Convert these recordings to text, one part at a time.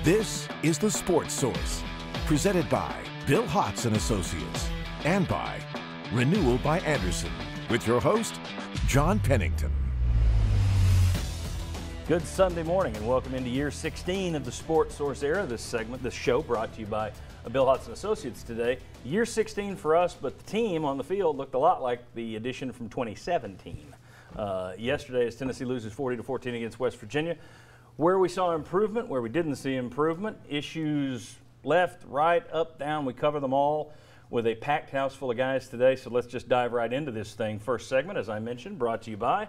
This is The Sports Source, presented by Bill Hotz and Associates, and by Renewal by Andersen, with your host, John Pennington. Good Sunday morning and welcome into year 16 of the Sports Source era. This show brought to you by Bill Hotz and Associates today. Year 16 for us, but the team on the field looked a lot like the addition from 2017. Yesterday, as Tennessee loses 40-14 against West Virginia, where we saw improvement, where we didn't see improvement, issues left, right, up, down, we cover them all with a packed house full of guys today. So let's just dive right into this thing. First segment, as I mentioned, brought to you by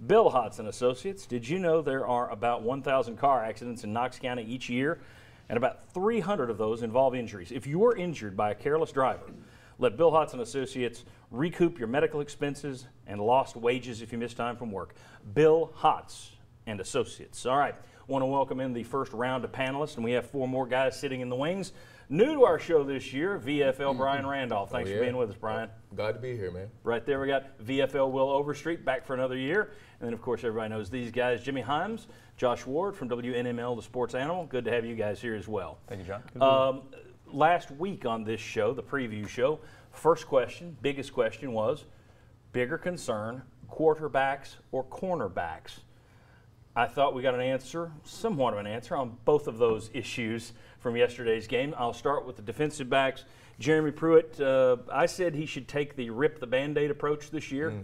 Bill Hotz and Associates. Did you know there are about 1,000 car accidents in Knox County each year, and about 300 of those involve injuries? If you are injured by a careless driver, let Bill Hotz and Associates recoup your medical expenses and lost wages if you miss time from work. Bill Hotz and Associates. All right, want to welcome in the first round of panelists, and we have 4 more guys sitting in the wings. New to our show this year, VFL Brian Randolph. Thanks for being with us, Brian. Glad to be here, man. Right there we got VFL Will Overstreet back for another year. And then, of course, everybody knows these guys, Jimmy Himes, Josh Ward from WNML, the Sports Animal. Good to have you guys here as well. Thank you, John. Last week on this show, the preview show, first question, biggest question was, bigger concern, quarterbacks or cornerbacks? I thought we got an answer, somewhat of an answer, on both of those issues from yesterday's game. I'll start with the defensive backs. Jeremy Pruitt, I said he should take the rip the Band-Aid approach this year,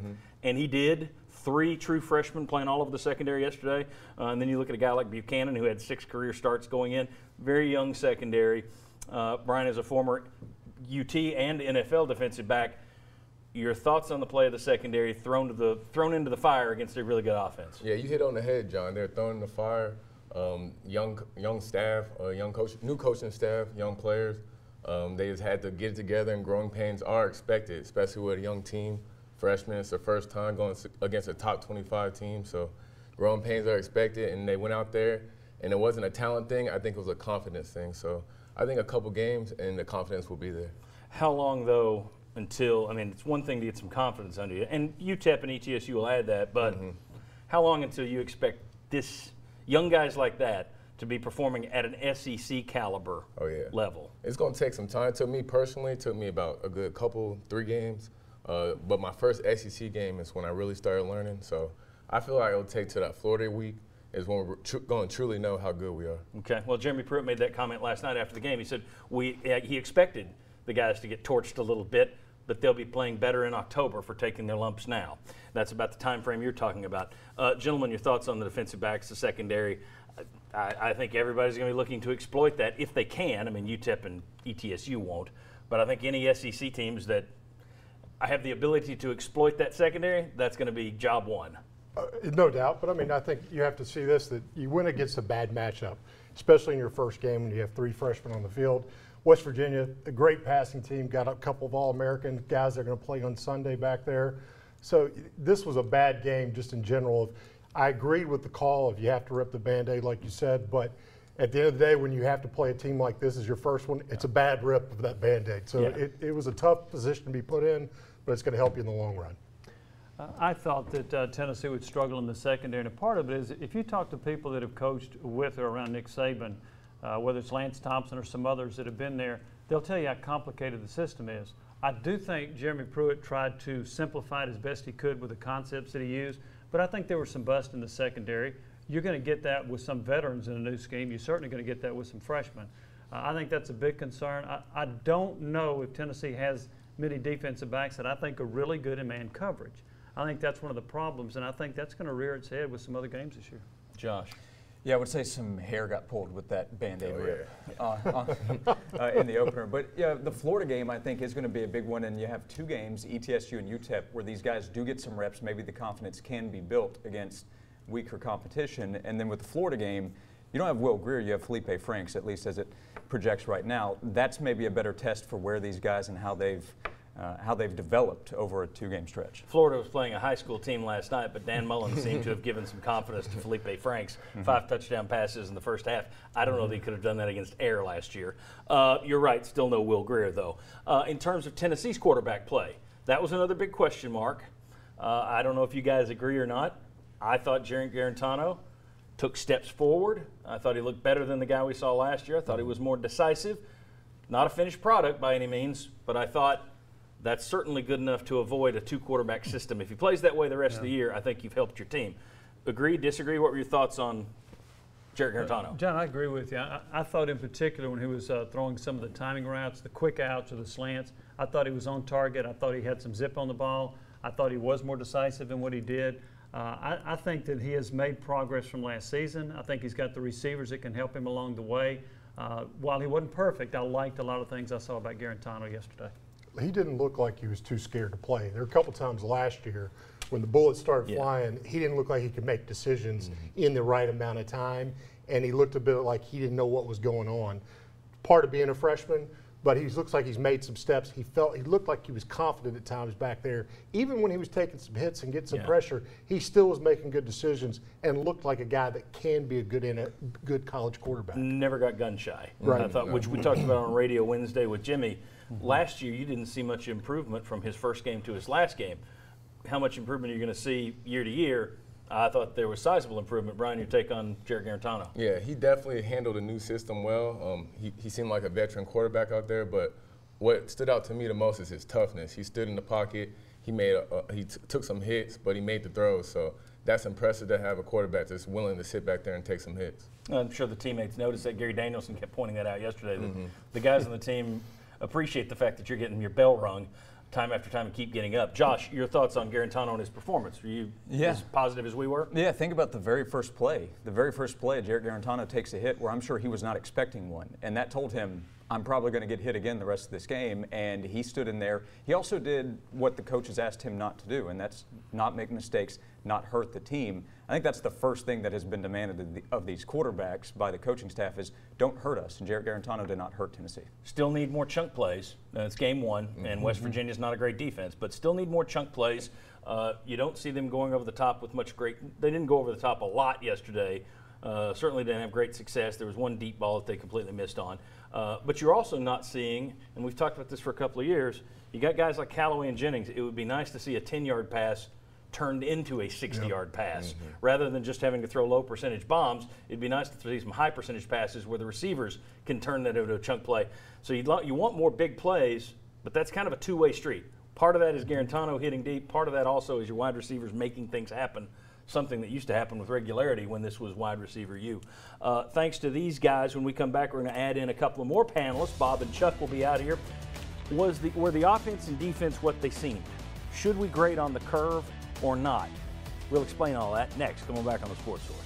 and he did. 3 true freshmen playing all over the secondary yesterday. And then you look at a guy like Buchanan, who had 6 career starts going in. Very young secondary. Brian, as a former UT and NFL defensive back, your thoughts on the play of the secondary thrown into the fire against a really good offense? Yeah, you hit on the head, John. They're thrown in the fire. Young staff, young coach, new coaching staff, young players. They just had to get it together, and growing pains are expected, especially with a young team. Freshmen, it's their first time going against a top 25 team, so growing pains are expected, and they went out there, and it wasn't a talent thing. I think it was a confidence thing. So I think a couple games, and the confidence will be there. How long, though, until, I mean, it's one thing to get some confidence under you, and UTEP and ETSU will add that, but how long until you expect this young guys like that to be performing at an SEC caliber level? It's going to take some time. To me personally, it took me about a good 3 games. But my first SEC game is when I really started learning. So I feel like it'll take to that Florida week is when we're going to truly know how good we are. Okay. Well, Jeremy Pruitt made that comment last night after the game. He said he expected the guys to get torched a little bit, but they'll be playing better in October for taking their lumps now. That's about the time frame you're talking about. Gentlemen, your thoughts on the defensive backs, the secondary. I think everybody's going to be looking to exploit that if they can. I mean, UTEP and ETSU won't. But I think any SEC teams that I have the ability to exploit that secondary, that's going to be job one. No doubt, but I mean, I think you have to see this, that you win against a bad matchup, especially in your first game when you have 3 freshmen on the field. West Virginia, a great passing team, got a couple of All-American guys that are going to play on Sunday back there. So this was a bad game just in general. I agreed with the call of you have to rip the Band-Aid like you said, but at the end of the day, when you have to play a team like this as your first one, it's a bad rip of that Band-Aid. So it was a tough position to be put in, but it's going to help you in the long run. I thought that Tennessee would struggle in the secondary, and a part of it is if you talk to people that have coached with or around Nick Saban, whether it's Lance Thompson or some others that have been there, they'll tell you how complicated the system is. I do think Jeremy Pruitt tried to simplify it as best he could with the concepts that he used, but I think there were some busts in the secondary. You're going to get that with some veterans in a new scheme. You're certainly going to get that with some freshmen. I think that's a big concern. I don't know if Tennessee has many defensive backs that I think are really good in man coverage. I think that's one of the problems, and I think that's going to rear its head with some other games this year. Josh. Yeah, I would say some hair got pulled with that Band-Aid rip in the opener. But yeah, the Florida game I think is going to be a big one, and you have 2 games, ETSU and UTEP, where these guys do get some reps. Maybe the confidence can be built against weaker competition. And then with the Florida game, you don't have Will Grier, you have Felipe Franks, at least as it projects right now. That's maybe a better test for where these guys and how they've developed over a 2-game stretch. Florida was playing a high school team last night, but Dan Mullen seemed to have given some confidence to Felipe Franks. 5 touchdown passes in the first half. I don't know that he could have done that against Air last year. You're right, still no Will Grier, though. In terms of Tennessee's quarterback play, that was another big question mark. I don't know if you guys agree or not. I thought Jarrett Garantano took steps forward. I thought he looked better than the guy we saw last year. I thought he was more decisive. Not a finished product by any means, but I thought that's certainly good enough to avoid a 2-quarterback system. If he plays that way the rest of the year, I think you've helped your team. Agree, disagree? What were your thoughts on Jarrett Guarantano? John, I agree with you. I thought in particular when he was throwing some of the timing routes, the quick outs or the slants, I thought he was on target. I thought he had some zip on the ball. I thought he was more decisive in what he did. I think that he has made progress from last season. I think he's got the receivers that can help him along the way. While he wasn't perfect, I liked a lot of things I saw about Guarantano yesterday. He didn't look like he was too scared to play. There were a couple times last year when the bullets started flying, he didn't look like he could make decisions in the right amount of time, and he looked a bit like he didn't know what was going on. Part of being a freshman, but he looks like he's made some steps. He looked like he was confident at times back there. Even when he was taking some hits and getting some pressure, he still was making good decisions and looked like a guy that can be a good college quarterback. Never got gun shy. Right. I thought, which we talked about on radio Wednesday with Jimmy. Last year, you didn't see much improvement from his first game to his last game. How much improvement are you going to see year to year? I thought there was sizable improvement. Brian, your take on Jarrett Guarantano? Yeah, he definitely handled the new system well. He seemed like a veteran quarterback out there, but what stood out to me the most is his toughness. He stood in the pocket. He took some hits, but he made the throws. So that's impressive to have a quarterback that's willing to sit back there and take some hits. I'm sure the teammates noticed that. Gary Danielson kept pointing that out yesterday. That the guys on the team appreciate the fact that you're getting your bell rung time after time and keep getting up. Josh, your thoughts on Guarantano and his performance? Were you as positive as we were? Yeah, think about the very first play. The very first play, Jarrett Guarantano takes a hit where I'm sure he was not expecting one. And that told him, I'm probably going to get hit again the rest of this game. And he stood in there. He also did what the coaches asked him not to do, and that's not make mistakes, not hurt the team. I think that's the first thing that has been demanded of these quarterbacks by the coaching staff is don't hurt us. And Jarrett Guarantano did not hurt Tennessee. Still need more chunk plays. It's game one, and West Virginia's not a great defense, but still need more chunk plays. You don't see them going over the top with much great – they didn't go over the top a lot yesterday. Certainly didn't have great success. There was one deep ball that they completely missed on. But you're also not seeing, and we've talked about this for a couple of years, you got guys like Callaway and Jennings. It would be nice to see a 10-yard pass turned into a 60-yard pass. Rather than just having to throw low percentage bombs, it'd be nice to see some high percentage passes where the receivers can turn that into a chunk play. So you want more big plays, but that's kind of a two-way street. Part of that is Guarantano hitting deep. Part of that also is your wide receivers making things happen, something that used to happen with regularity when this was wide receiver U. Thanks to these guys, when we come back, we're going to add in a couple of more panelists. Bob and Chuck will be out here. Were the offense and defense what they seemed? Should we grade on the curve or not? We'll explain all that next. Coming back on the Sports Source.